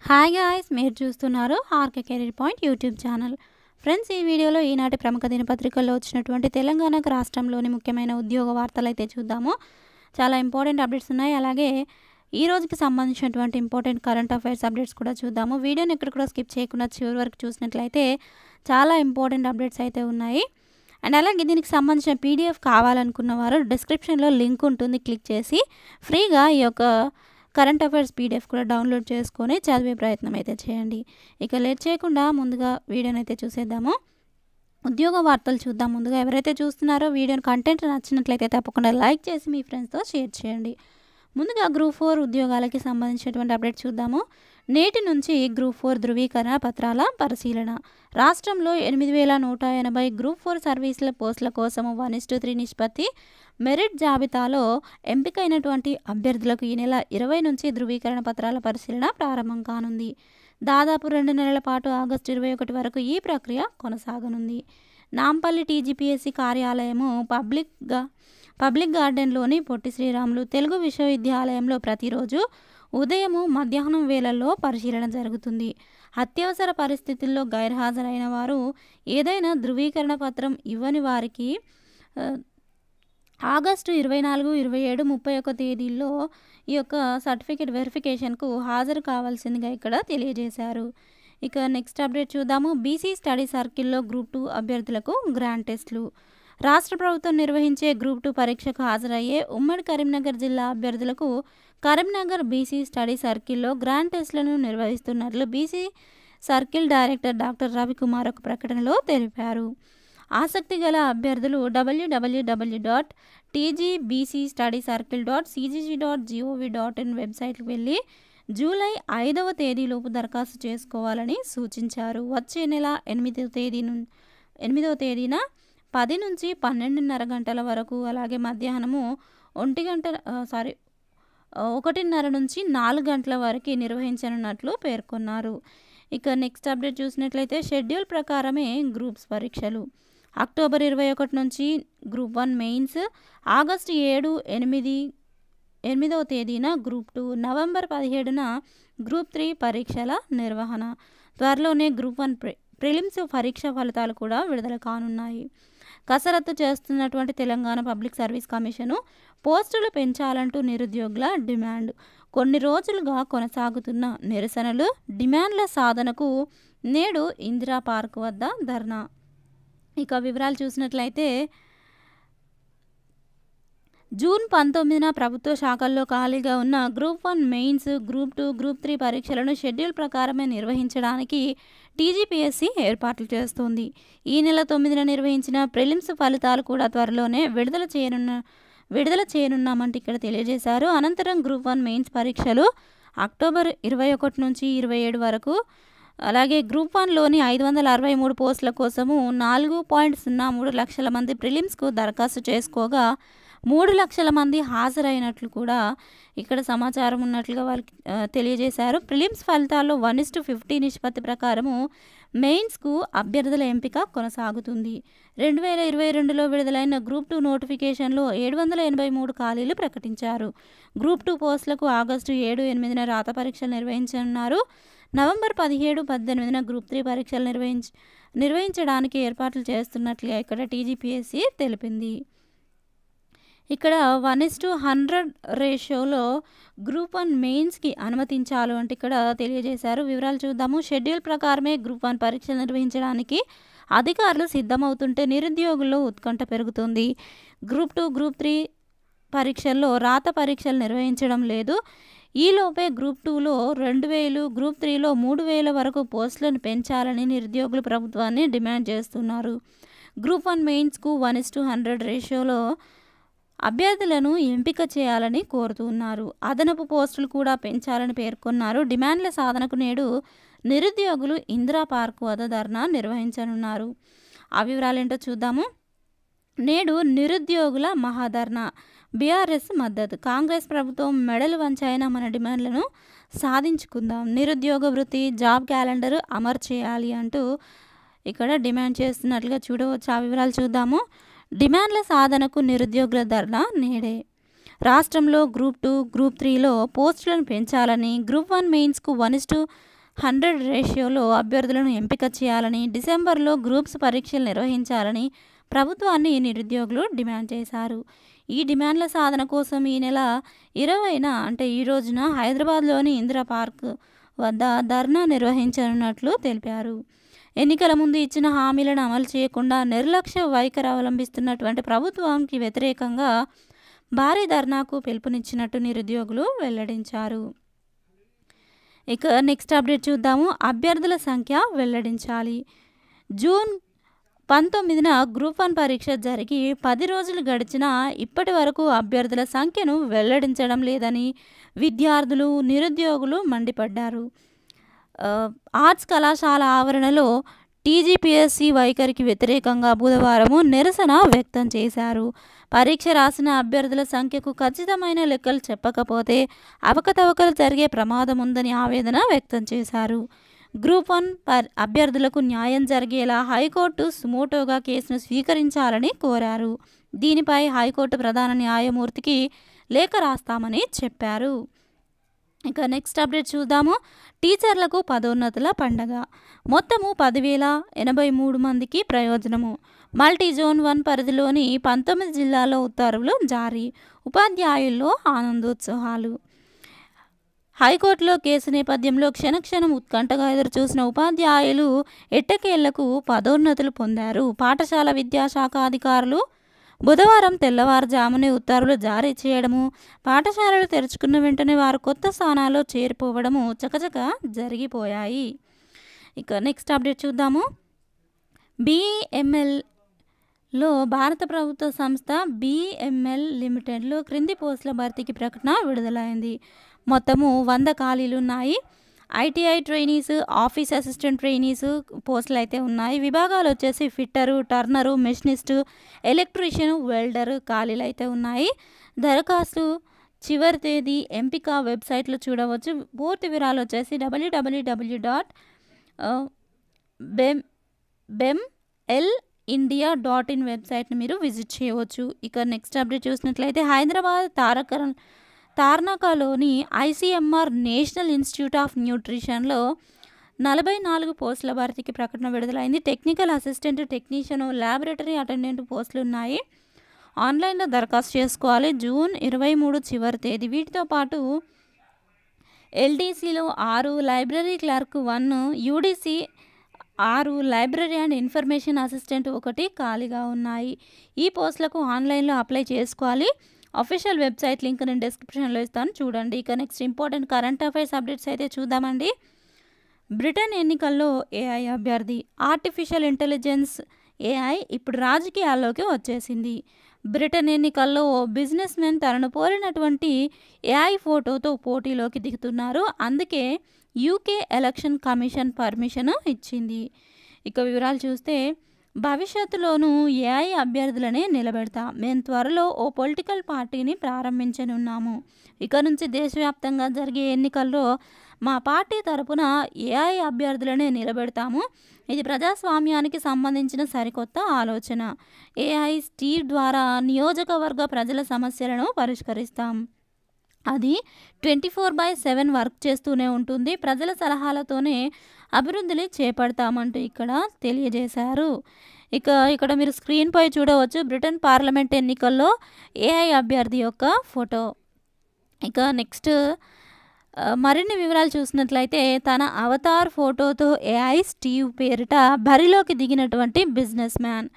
Hi guys, మీరు చూస్తున్నారు RK career point YouTube channel. Friends, ఈ వీడియోలో ఈనాటి ప్రముఖ దినపత్రికల్లో వచ్చినటువంటి తెలంగాణ రాష్ట్రంలోని ముఖ్యమైన ఉద్యోగ వార్తలు అయితే చూద్దాము. చాలా ఇంపార్టెంట్ అప్డేట్స్ ఉన్నాయి. అలాగే ఈ రోజుకి సంబంధించినటువంటి ఇంపార్టెంట్ కరెంట్ అఫైర్స్ అప్డేట్స్ కూడా చూద్దాము. వీడియోని ఎక్కడ కూడా స్కిప్ చేయకుండా చివరి వరకు చూసినట్లయితే చాలా ఇంపార్టెంట్ అప్డేట్స్ అయితే ఉన్నాయి. అండ్ అలాగే దీనికి సంబంధించిన పీడిఎఫ్ కావాలనుకున్న వారు డిస్క్రిప్షన్లో లింక్ ఉంటుంది, క్లిక్ చేసి ఫ్రీగా ఈ యొక్క కరెంట్ అఫైర్స్ పీడిఎఫ్ కూడా డౌన్లోడ్ చేసుకొని చదివే ప్రయత్నం అయితే చేయండి. ఇక లేట్ చేయకుండా ముందుగా వీడియోని అయితే చూసేద్దాము. ఉద్యోగ వార్తలు చూద్దాం. ముందుగా ఎవరైతే చూస్తున్నారో వీడియోని కంటెంట్ నచ్చినట్లయితే తప్పకుండా లైక్ చేసి మీ ఫ్రెండ్స్తో షేర్ చేయండి. ముందుగా గ్రూప్ 4 ఉద్యోగాలకి సంబంధించినటువంటి అప్డేట్ చూద్దాము. నేటి నుంచి గ్రూప్ 4 ధృవీకరణ పత్రాల పరిశీలన. రాష్ట్రంలో 8180 గ్రూప్ 4 సర్వీసుల పోస్టుల కోసము 1:3 నిష్పత్తి మెరిట్ జాబితాలో ఎంపికైనటువంటి అభ్యర్థులకు ఈ నెల 20 నుంచి ధృవీకరణ పత్రాల పరిశీలన ప్రారంభం కానుంది. దాదాపు 2 నెలల పాటు ఆగస్టు 21 వరకు ఈ ప్రక్రియ కొనసాగనుంది. నాంపల్లి టీజీపీఎస్సీ కార్యాలయము పబ్లిక్ గార్డెన్లోని పొట్టి శ్రీరాములు తెలుగు విశ్వవిద్యాలయంలో ప్రతిరోజు ఉదయము మధ్యాహ్నం వేళల్లో పరిశీలన జరుగుతుంది. అత్యవసర పరిస్థితుల్లో గైర్హాజరైన వారు ఏదైనా ధృవీకరణ పత్రం ఇవ్వని వారికి ఆగస్టు 24, 27, 31 తేదీల్లో ఈ యొక్క సర్టిఫికేట్ వెరిఫికేషన్కు హాజరు కావాల్సిందిగా ఇక్కడ తెలియజేశారు. ఇక నెక్స్ట్ అప్డేట్ చూద్దాము. బీసీ స్టడీ సర్కిల్లో గ్రూప్ 2 అభ్యర్థులకు గ్రాండ్ టెస్టులు. రాష్ట్ర ప్రభుత్వం నిర్వహించే గ్రూప్ 2 పరీక్షకు హాజరయ్యే ఉమ్మడి కరీంనగర్ జిల్లా అభ్యర్థులకు కరీంనగర్ బీసీ స్టడీ సర్కిల్లో గ్రాండ్ టెస్టులను నిర్వహిస్తున్నట్లు BC circle director doctor Ravikumar ఒక ప్రకటనలో తెలిపారు. ఆసక్తి గల అభ్యర్థులు www.tgbcstudycircle.cgg.gov.in వెబ్సైట్కి వెళ్ళి జూలై 5వ తేదీలోపు దరఖాస్తు చేసుకోవాలని సూచించారు. వచ్చే నెల 8వ తేదీన 10 నుంచి 12:30 గంటల వరకు, అలాగే మధ్యాహ్నము 1:30 నుంచి 4 గంటల వరకు నిర్వహించనున్నట్లు పేర్కొన్నారు. ఇక నెక్స్ట్ అప్డేట్ చూసినట్లయితే షెడ్యూల్ ప్రకారమే గ్రూప్స్ పరీక్షలు. అక్టోబర్ 21 నుంచి గ్రూప్ 1 మెయిన్స్, ఆగస్టు 7, 8వ తేదీన గ్రూప్ 2, నవంబర్ 17న గ్రూప్ 3 పరీక్షల నిర్వహణ. త్వరలోనే గ్రూప్ 1 ప్రిలిమ్స్ పరీక్ష ఫలితాలు కూడా విడుదల కానున్నాయి. కసరత్తు చేస్తున్నటువంటి తెలంగాణ పబ్లిక్ సర్వీస్ కమిషను పోస్టులు పెంచాలంటూ నిరుద్యోగుల డిమాండ్. కొన్ని రోజులుగా కొనసాగుతున్న నిరసనలు, డిమాండ్ల సాధనకు నేడు ఇందిరా పార్క్ వద్ద ధర్నా. ఇక వివరాలు చూసినట్లయితే జూన్ 19న ప్రభుత్వ శాఖల్లో ఖాళీగా ఉన్న గ్రూప్ 1 మెయిన్స్, గ్రూప్ 2, గ్రూప్ 3 పరీక్షలను షెడ్యూల్ ప్రకారమే నిర్వహించడానికి టీజీపీఎస్సీ ఏర్పాట్లు చేస్తోంది. ఈ నెల 9న నిర్వహించిన ప్రిలిమ్స్ ఫలితాలు కూడా త్వరలోనే విడుదల చేయనున్నామంటే ఇక్కడ తెలియజేశారు. అనంతరం గ్రూప్ 1 మెయిన్స్ పరీక్షలు అక్టోబర్ 21 నుంచి 27 వరకు, అలాగే గ్రూప్ 1లోని 563 పోస్టుల కోసము 4.03 లక్షల మంది ప్రిలిమ్స్కు దరఖాస్తు చేసుకోగా 3 లక్షల మంది హాజరైనట్లు కూడా ఇక్కడ సమాచారం ఉన్నట్లుగా వాళ్ళకి తెలియజేశారు. ప్రిలిమ్స్ ఫలితాల్లో 1:50 నిష్పత్తి ప్రకారము మెయిన్స్కు అభ్యర్థుల ఎంపిక కొనసాగుతుంది. 2022లో విడుదలైన గ్రూప్ 2 నోటిఫికేషన్లో 783 ఖాళీలు ప్రకటించారు. గ్రూప్ 2 పోస్టులకు ఆగస్టు 7, 8న రాత పరీక్షలు నిర్వహించనున్నారు. నవంబర్ 17, 18న గ్రూప్ 3 పరీక్షలు నిర్వహించడానికి ఏర్పాట్లు చేస్తున్నట్లుగా ఇక్కడ టీజీపీఎస్సీ తెలిపింది. ఇక్కడ 1:100 రేషియోలో గ్రూప్ 1 మెయిన్స్కి అనుమతించాలి అంటే ఇక్కడ తెలియజేశారు. వివరాలు చూద్దాము. షెడ్యూల్ ప్రకారమే గ్రూప్ 1 పరీక్షలు నిర్వహించడానికి అధికారులు సిద్ధమవుతుంటే నిరుద్యోగుల్లో ఉత్కంఠ పెరుగుతుంది. గ్రూప్ 2, గ్రూప్ 3 పరీక్షల్లో రాత పరీక్షలు నిర్వహించడం లేదు. ఈలోపే గ్రూప్ 2లో 2000, గ్రూప్ 3లో 3000 వరకు పోస్టులను పెంచాలని నిరుద్యోగులు ప్రభుత్వాన్ని డిమాండ్ చేస్తున్నారు. గ్రూప్ 1 మెయిన్స్కు 1:100 రేషియోలో అభ్యర్థులను ఎంపిక చేయాలని కోరుతున్నారు. అదనపు పోస్టులు కూడా పెంచాలని పేర్కొన్నారు. డిమాండ్ల సాధనకు నేడు నిరుద్యోగులు ఇందిరా పార్క్ వద్ద ధర్నా నిర్వహించనున్నారు. ఆ వివరాలేంటో చూద్దాము. నేడు నిరుద్యోగుల మహాధర్నా. బీఆర్ఎస్ మద్దతు. కాంగ్రెస్ ప్రభుత్వం మెడలు వంచైనా మన డిమాండ్లను సాధించుకుందాం. నిరుద్యోగ వృత్తి, జాబ్ క్యాలెండర్ అమలు చేయాలి అంటూ ఇక్కడ డిమాండ్ చేస్తున్నట్లుగా చూడవచ్చు. ఆ వివరాలు చూద్దాము. డిమాండ్ల సాధనకు నిరుద్యోగుల ధర్నా నేడే. రాష్ట్రంలో గ్రూప్ 2, గ్రూప్ 3లో పోస్టులను పెంచాలని, గ్రూప్ 1 మెయిన్స్కు 100 రేషియోలో అభ్యర్థులను ఎంపిక చేయాలని, డిసెంబర్లో గ్రూప్స్ పరీక్షలు నిర్వహించాలని ప్రభుత్వాన్ని నిరుద్యోగులు డిమాండ్ చేశారు. ఈ డిమాండ్ల సాధన కోసం ఈ నెల 20న అంటే ఈ రోజున హైదరాబాద్లోని ఇందిరా పార్క్ వద్ద ధర్నా నిర్వహించనున్నట్లు తెలిపారు. ఎన్నికల ముందు ఇచ్చిన హామీలను అమలు చేయకుండా నిర్లక్ష్య వైఖరి అవలంబిస్తున్నటువంటి ప్రభుత్వానికి వ్యతిరేకంగా భారీ ధర్నాకు పిలుపునిచ్చినట్టు నిరుద్యోగులు వెల్లడించారు. ఇక నెక్స్ట్ అప్డేట్ చూద్దాము. అభ్యర్థుల సంఖ్య వెల్లడించాలి. జూన్ 19న గ్రూప్ 1 పరీక్ష జరిగి 10 రోజులు గడిచినా ఇప్పటి వరకు అభ్యర్థుల సంఖ్యను వెల్లడించడం లేదని విద్యార్థులు, నిరుద్యోగులు మండిపడ్డారు. ఆర్ట్స్ కళాశాల ఆవరణలో టీజీపీఎస్సీ వైఖరికి వ్యతిరేకంగా బుధవారం నిరసన వ్యక్తం చేశారు. పరీక్ష రాసిన అభ్యర్థుల సంఖ్యకు ఖచ్చితమైన లెక్కలు చెప్పకపోతే అవకతవకలు జరిగే ప్రమాదం ఉందని ఆవేదన వ్యక్తం చేశారు. గ్రూప్ 1 అభ్యర్థులకు న్యాయం జరిగేలా హైకోర్టు సుమోటోగా కేసును స్వీకరించాలని కోరారు. దీనిపై హైకోర్టు ప్రధాన న్యాయమూర్తికి లేఖ రాస్తామని చెప్పారు. ఇక నెక్స్ట్ అప్డేట్ చూద్దాము. టీచర్లకు పదోన్నతుల పండగ. మొత్తము 10,083 మందికి ప్రయోజనము. మల్టీ జోన్ 1 పరిధిలోని 19 జిల్లాల్లో ఉత్తర్వులు జారీ. ఉపాధ్యాయుల్లో ఆనందోత్సవాలు. హైకోర్టులో కేసు నేపథ్యంలో క్షణక్షణం ఉత్కంఠగా ఎదురుచూసిన ఉపాధ్యాయులు ఎట్టకేళ్లకు పదోన్నతులు పొందారు. పాఠశాల విద్యాశాఖ అధికారులు బుధవారం తెల్లవారుజామునే ఉత్తర్వులు జారీ చేయడము, పాఠశాలలు తెరుచుకున్న వెంటనే వారు కొత్త స్థానాల్లో చేరిపోవడము చకచక జరిగిపోయాయి. ఇక నెక్స్ట్ అప్డేట్ చూద్దాము. బీఎంఎల్లో భారత ప్రభుత్వ సంస్థ బీఎంఎల్ లిమిటెడ్లో క్రింది పోస్టుల భర్తీకి ప్రకటన విడుదలైంది. మొత్తము 100 ఖాళీలు ఉన్నాయి. ITI trainees, office assistant trainees పోస్టులు అయితే ఉన్నాయి. విభాగాలు వచ్చేసి ఫిట్టరు, టర్నరు, మెషినిస్టు, ఎలక్ట్రీషియన్, వెల్డరు ఖాళీలు అయితే ఉన్నాయి. దరఖాస్తు చివరి తేదీ ఎంపిక వెబ్సైట్లో చూడవచ్చు. పూర్తి వివరాలు వచ్చేసి www.bemlindia.in వెబ్సైట్ని మీరు విజిట్ చేయవచ్చు. ఇక నెక్స్ట్ అప్డేట్ చూసినట్లయితే హైదరాబాద్ తార్నాకలోని ఐసీఎంఆర్ నేషనల్ ఇన్స్టిట్యూట్ ఆఫ్ న్యూట్రిషన్లో 44 పోస్టుల భర్తీకి ప్రకటన విడుదలైంది. Technical assistant, technician, laboratory attendant పోస్టులు ఉన్నాయి. ఆన్లైన్లో దరఖాస్తు చేసుకోవాలి. జూన్ 23 చివరి తేదీ. వీటితో పాటు ఎల్డీసీలో 6, library clerk 1, UDC 6, library and information assistant 1 ఖాళీగా ఉన్నాయి. ఈ పోస్టులకు ఆన్లైన్లో అప్లై చేసుకోవాలి. అఫీషియల్ వెబ్సైట్ లింక్ నేను డిస్క్రిప్షన్లో ఇస్తాను, చూడండి. ఇక next important current affairs updates అయితే చూద్దామండి. బ్రిటన్ ఎన్నికల్లో ఏఐ అభ్యర్థి. ఆర్టిఫిషియల్ ఇంటెలిజెన్స్ ఏఐ ఇప్పుడు రాజకీయాల్లోకి వచ్చేసింది. బ్రిటన్ ఎన్నికల్లో ఓ బిజినెస్ మెన్ తనను పోలినటువంటి ఏఐ ఫోటోతో పోటీలోకి దిగుతున్నారు. అందుకే యూకే ఎలక్షన్ కమిషన్ పర్మిషన్ ఇచ్చింది. ఇక వివరాలు చూస్తే భవిష్యత్తులోనూ ఏఐ అభ్యర్థులనే నిలబెడతాం. మేము త్వరలో ఓ పొలిటికల్ పార్టీని ప్రారంభించనున్నాము. ఇక నుంచి దేశవ్యాప్తంగా జరిగే ఎన్నికల్లో మా పార్టీ తరపున ఏఐ అభ్యర్థులనే నిలబెడతాము. ఇది ప్రజాస్వామ్యానికి సంబంధించిన సరికొత్త ఆలోచన. ఏఐ స్టీవ్ ద్వారా నియోజకవర్గ ప్రజల సమస్యలను పరిష్కరిస్తాం. అది 24/7 వర్క్ చేస్తూనే ఉంటుంది. ప్రజల సలహాలతోనే అభివృద్ధిని చేపడతామంటూ ఇక్కడ తెలియజేశారు. ఇక్కడ మీరు స్క్రీన్పై చూడవచ్చు బ్రిటన్ పార్లమెంట్ ఎన్నికల్లో ఏఐ అభ్యర్థి యొక్క ఫోటో. ఇక నెక్స్ట్ మరిన్ని వివరాలు చూసినట్లయితే తన అవతార్ ఫోటోతో ఏఐ స్టీవ్ పేరిట బరిలోకి దిగినటువంటి బిజినెస్ మ్యాన్.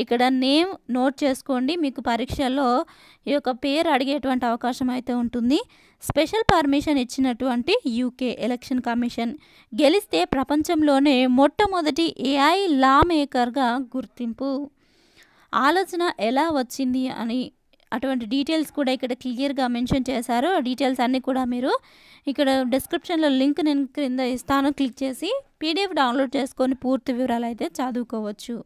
ఇక్కడ నేమ్ నోట్ చేసుకోండి, మీకు పరీక్షల్లో ఈ యొక్క పేరు అడిగేటువంటి అవకాశం అయితే ఉంటుంది. స్పెషల్ పర్మిషన్ ఇచ్చినటువంటి యూకే ఎలక్షన్ కమిషన్. గెలిస్తే ప్రపంచంలోనే మొట్టమొదటి ఏఐ లా మేకర్గా గుర్తింపు. ఆలోచన ఎలా వచ్చింది అని అటువంటి డీటెయిల్స్ కూడా ఇక్కడ క్లియర్గా మెన్షన్ చేశారు. ఆ డీటెయిల్స్ అన్నీ కూడా మీరు ఇక్కడ డిస్క్రిప్షన్లో లింక్ నేను క్రింద ఇస్తాను, క్లిక్ చేసి పీడిఎఫ్ డౌన్లోడ్ చేసుకొని పూర్తి వివరాలు అయితే చదువుకోవచ్చు.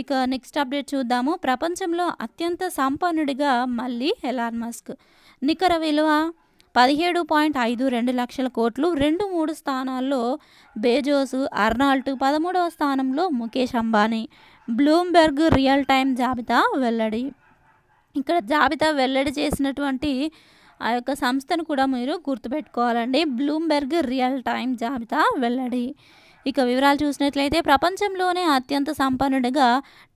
ఇక నెక్స్ట్ అప్డేట్ చూద్దాము. ప్రపంచంలో అత్యంత సంపన్నుడిగా మళ్ళీ ఎలాన్ మస్క్. నికర విలువ 17.52 లక్షల కోట్లు. 2-3 స్థానాల్లో బేజోస్, అర్నాల్డ్, 13వ స్థానంలో Mukesh Ambani. Bloomberg real time జాబితా వెల్లడి. ఇక్కడ జాబితా వెల్లడి చేసినటువంటి ఆ యొక్క సంస్థను కూడా మీరు గుర్తుపెట్టుకోవాలండి. బ్లూంబెర్గ్ రియల్ టైమ్ జాబితా వెల్లడి. ఇక వివరాలు చూసినట్లయితే ప్రపంచంలోనే అత్యంత సంపన్నుడిగా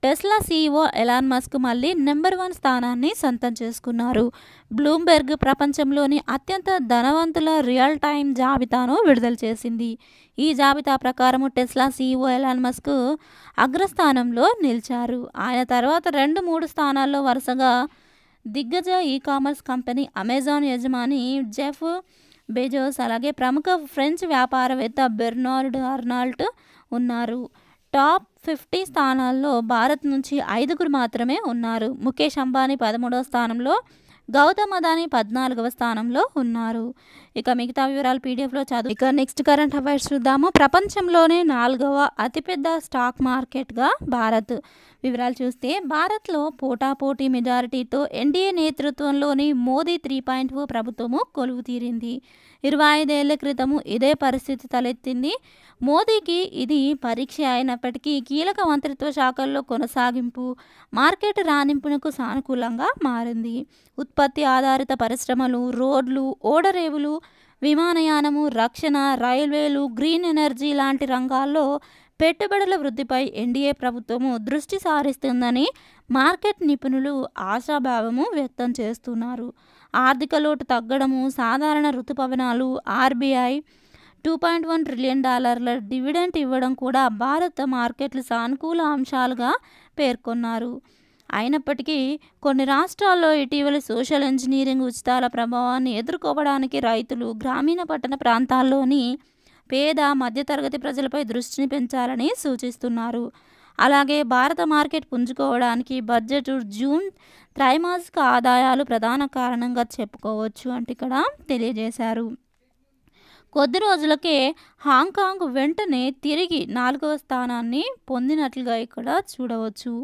టెస్లా సీఈఓ ఎలాన్ మస్క్ మళ్ళీ నెంబర్ 1 స్థానాన్ని సొంతం చేసుకున్నారు. బ్లూంబెర్గ్ ప్రపంచంలోని అత్యంత ధనవంతుల రియల్ టైమ్ జాబితాను విడుదల చేసింది. ఈ జాబితా ప్రకారం టెస్లా సీఈఓ ఎలాన్ మస్క్ అగ్రస్థానంలో నిలిచారు. ఆయన తర్వాత 2-3 స్థానాల్లో వరుసగా దిగ్గజ ఈ-కామర్స్ కంపెనీ అమెజాన్ యజమాని జెఫ్ బెజోస్, అలాగే ప్రముఖ ఫ్రెంచ్ వ్యాపారవేత్త బెర్నార్డ్ అర్నాల్ట్ ఉన్నారు. టాప్ 50 స్థానాల్లో భారత్ నుంచి 5 మాత్రమే ఉన్నారు. ముఖేష్ అంబానీ 13వ స్థానంలో, గౌతమ్ అదానీ 14వ స్థానంలో ఉన్నారు. ఇక మిగతా వివరాలు పీడిఎఫ్లో చదువు. ఇక నెక్స్ట్ కరెంట్ అఫైర్స్ చూద్దాము. ప్రపంచంలోనే 4వ అతిపెద్ద స్టాక్ మార్కెట్గా భారత్. వివరాలు చూస్తే భారత్లో పోటాపోటీ మెజారిటీతో ఎన్డీఏ నేతృత్వంలోని మోదీ 3.0 ప్రభుత్వము కొలువు తీరింది. 25 ఏళ్ల క్రితము ఇదే పరిస్థితి తలెత్తింది. మోదీకి ఇది పరీక్ష అయినప్పటికీ కీలక మంత్రిత్వ శాఖల్లో కొనసాగింపు మార్కెట్ రాణింపునకు సానుకూలంగా మారింది. ఉత్పత్తి ఆధారిత పరిశ్రమలు, రోడ్లు, ఓడరేవులు, విమానయానము, రక్షణ, రైల్వేలు, గ్రీన్ ఎనర్జీ లాంటి రంగాల్లో పెట్టుబడుల వృద్ధిపై ఎన్డీఏ ప్రభుత్వము దృష్టి సారిస్తుందని మార్కెట్ నిపుణులు ఆశాభావము వ్యక్తం చేస్తున్నారు. ఆర్థిక లోటు తగ్గడము, సాధారణ ఋతుపవనాలు, ఆర్బీఐ $2.1 ట్రిలియన్ డివిడెంట్ ఇవ్వడం కూడా భారత మార్కెట్లు సానుకూల అంశాలుగా పేర్కొన్నారు. అయినప్పటికీ కొన్ని రాష్ట్రాల్లో ఇటీవల సోషల్ ఇంజనీరింగ్ ఉచితాల ప్రభావాన్ని ఎదుర్కోవడానికి రైతులు, గ్రామీణ పట్టణ ప్రాంతాల్లోని పేద మధ్యతరగతి ప్రజలపై దృష్టిని పెంచాలని సూచిస్తున్నారు. అలాగే భారత మార్కెట్ పుంజుకోవడానికి బడ్జెట్, జూన్ త్రైమాసిక ఆదాయాలు ప్రధాన కారణంగా చెప్పుకోవచ్చు అంటే ఇక్కడ తెలియజేశారు. కొద్ది రోజులకే హాంకాంగ్ వెంటనే తిరిగి 4వ స్థానాన్ని పొందినట్లుగా ఇక్కడ చూడవచ్చు.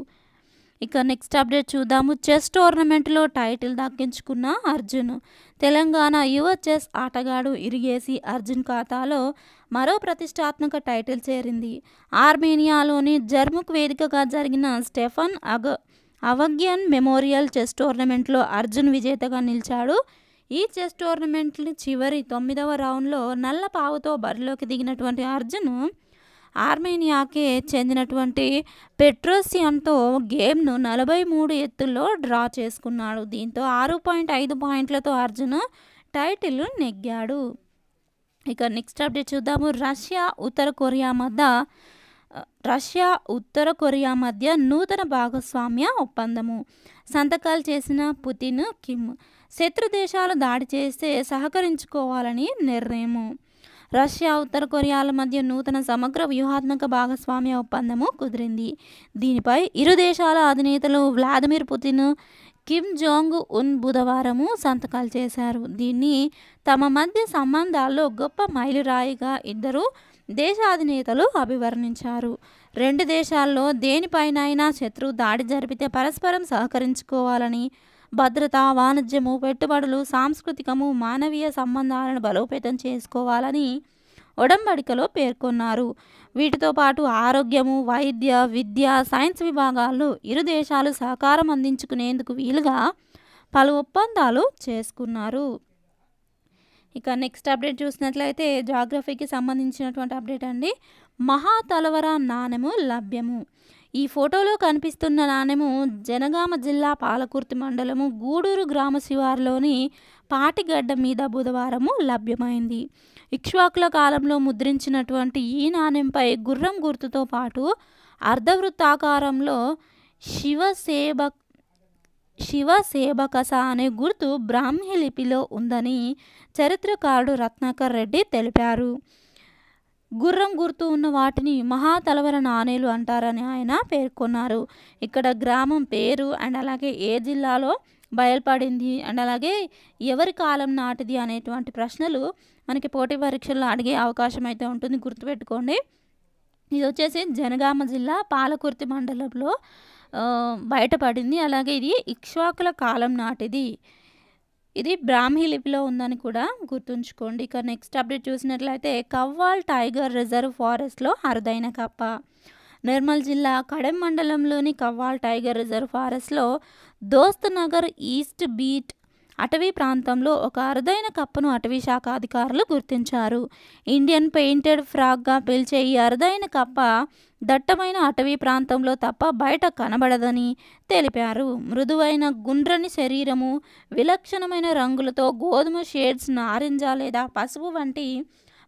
ఇక నెక్స్ట్ అప్డేట్ చూద్దాము. చెస్ టోర్నమెంట్లో టైటిల్ దక్కించుకున్న అర్జున్. తెలంగాణ యువ చెస్ ఆటగాడు ఇరిగేసి అర్జున్ ఖాతాలో మరో ప్రతిష్టాత్మక టైటిల్ చేరింది. ఆర్మేనియాలోని జర్ముక్ వేదికగా జరిగిన స్టెఫన్ అవగ్యన్ మెమోరియల్ చెస్ టోర్నమెంట్లో అర్జున్ విజేతగా నిలిచాడు. ఈ చెస్ టోర్నమెంట్ చివరి 9వ రౌండ్లో నల్ల పావుతో బరిలోకి దిగినటువంటి అర్జున్ ఆర్మేనియాకే చెందినటువంటి పెట్రోసియన్తో గేమ్ను 43 ఎత్తుల్లో డ్రా చేసుకున్నాడు. దీంతో 6.5 పాయింట్లతో అర్జున్ టైటిల్ నెగ్గాడు. ఇక నెక్స్ట్ అప్డేట్ చూద్దాము. రష్యా ఉత్తర కొరియా మధ్య నూతన భాగస్వామ్య ఒప్పందము. సంతకాలు చేసిన పుతిన్, కిమ్. శత్రు దేశాలు దాడి చేస్తే సహకరించుకోవాలని నిర్ణయము. రష్యా, ఉత్తర కొరియాల మధ్య నూతన సమగ్ర వ్యూహాత్మక భాగస్వామ్య ఒప్పందము కుదిరింది. దీనిపై ఇరు దేశాల అధినేతలు Vladimir Putin, Kim Jong Un బుధవారము సంతకాలు చేశారు. దీన్ని తమ మధ్య సంబంధాల్లో గొప్ప మైలురాయిగా ఇద్దరు దేశాధినేతలు అభివర్ణించారు. రెండు దేశాల్లో దేనిపైనైనా శత్రువు దాడి జరిపితే పరస్పరం సహకరించుకోవాలని, భద్రత, వాణిజ్యము, పెట్టుబడులు, సాంస్కృతికము, మానవీయ సంబంధాలను బలోపేతం చేసుకోవాలని ఒడంబడికలో పేర్కొన్నారు. వీటితో పాటు ఆరోగ్యము, వైద్య, విద్య, సైన్స్ విభాగాల్లో ఇరు దేశాలు సహకారం అందించుకునేందుకు వీలుగా పలు ఒప్పందాలు చేసుకున్నారు. ఇక నెక్స్ట్ అప్డేట్ చూసినట్లయితే జాగ్రఫీకి సంబంధించినటువంటి అప్డేట్ అండి. మహాతలవర నాణెము లభ్యము. ఈ ఫోటోలో కనిపిస్తున్న నాణెము జనగామ జిల్లా పాలకుర్తి మండలము గూడూరు గ్రామ శివారులోని పాటిగడ్డ మీద బుధవారము లభ్యమైంది. ఇక్ష్వాకుల కాలంలో ముద్రించినటువంటి ఈ నాణెంపై గుర్రం గుర్తుతో పాటు అర్ధవృత్తాకారంలో శివసేబకస అనే గుర్తు బ్రాహ్మీ లిపిలో ఉందని చరిత్రకారుడు రత్నాకర్ రెడ్డి తెలిపారు. గుర్రం గుర్తు ఉన్న వాటిని మహాతలవర నాణేలు అంటారని ఆయన పేర్కొన్నారు. ఇక్కడ గ్రామం పేరు అండ్ అలాగే ఏ జిల్లాలో బయలుపడింది అండ్ అలాగే ఎవరి కాలం నాటిది అనేటువంటి ప్రశ్నలు మనకి పోటీ పరీక్షల్లో అడిగే అవకాశం అయితే ఉంటుంది, గుర్తుపెట్టుకోండి. ఇది వచ్చేసి జనగామ జిల్లా పాలకుర్తి మండలంలో బయటపడింది. అలాగే ఇది ఇక్ష్వాకుల కాలం నాటిది. ఇది బ్రాహ్మీ లిపిలో ఉందని కూడా గుర్తుంచుకోండి. ఇక నెక్స్ట్ అప్డేట్ చూసినట్లయితే కవ్వాల్ టైగర్ రిజర్వ్ ఫారెస్ట్లో అరుదైన కప్ప. నిర్మల్ జిల్లా కడెం మండలంలోని కవ్వాల్ టైగర్ రిజర్వ్ ఫారెస్ట్లో దోస్త్ నగర్ ఈస్ట్ బీట్ అటవీ ప్రాంతంలో ఒక అరుదైన కప్పను అటవీ శాఖ అధికారులు గుర్తించారు. ఇండియన్ పెయింటెడ్ ఫ్రాగ్గా పిలిచే ఈ అరుదైన కప్ప దట్టమైన అటవీ ప్రాంతంలో తప్ప బయట కనబడదని తెలిపారు. మృదువైన గుండ్రని శరీరము, విలక్షణమైన రంగులతో గోధుమ షేడ్స్, నారింజ లేదా పసుపు వంటి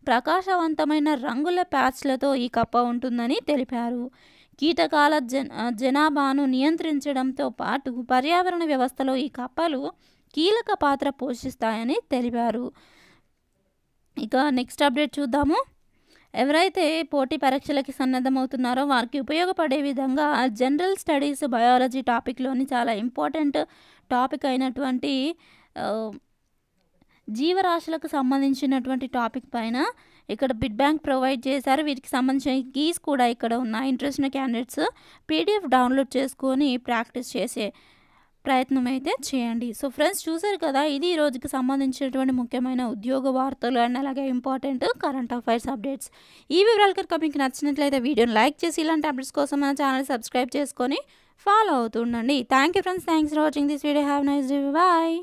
ప్రకాశవంతమైన రంగుల ప్యాచ్లతో ఈ కప్ప ఉంటుందని తెలిపారు. కీటకాల జనాభాను నియంత్రించడంతో పాటు పర్యావరణ వ్యవస్థలో ఈ కప్పలు కీలక పాత్ర పోషిస్తాయని తెలిపారు. ఇక నెక్స్ట్ అప్డేట్ చూద్దాము. ఎవరైతే పోటీ పరీక్షలకి సన్నద్ధమవుతున్నారో వారికి ఉపయోగపడే విధంగా జనరల్ స్టడీస్ బయాలజీ టాపిక్లోని చాలా ఇంపార్టెంట్ టాపిక్ అయినటువంటి జీవరాశులకు సంబంధించినటువంటి టాపిక్ పైన ఇక్కడ బిడ్ బ్యాంక్ ప్రొవైడ్ చేశారు. వీటికి సంబంధించిన కీస్ కూడా ఇక్కడ ఉన్నాయి. ఇంట్రెస్ట్ ఉన్న క్యాండిడేట్స్ పీడిఎఫ్ డౌన్లోడ్ చేసుకొని ప్రాక్టీస్ చేసే ప్రయత్నం అయితే చేయండి. సో ఫ్రెండ్స్, చూసారు కదా, ఇది ఈ రోజుకి సంబంధించినటువంటి ముఖ్యమైన ఉద్యోగ వార్తలు అండ్ అలాగే ఇంపార్టెంట్ కరెంట్ అఫైర్స్ అప్డేట్స్. ఈ వివరాలు కనుక మీకు నచ్చినట్లయితే వీడియోని లైక్ చేసి ఇలాంటి అప్డేట్స్ కోసం మన ఛానల్ సబ్స్క్రైబ్ చేసుకొని ఫాలో అవుతుండండి. Thank you friends. Thanks for watching this video. Have nice day. Bye.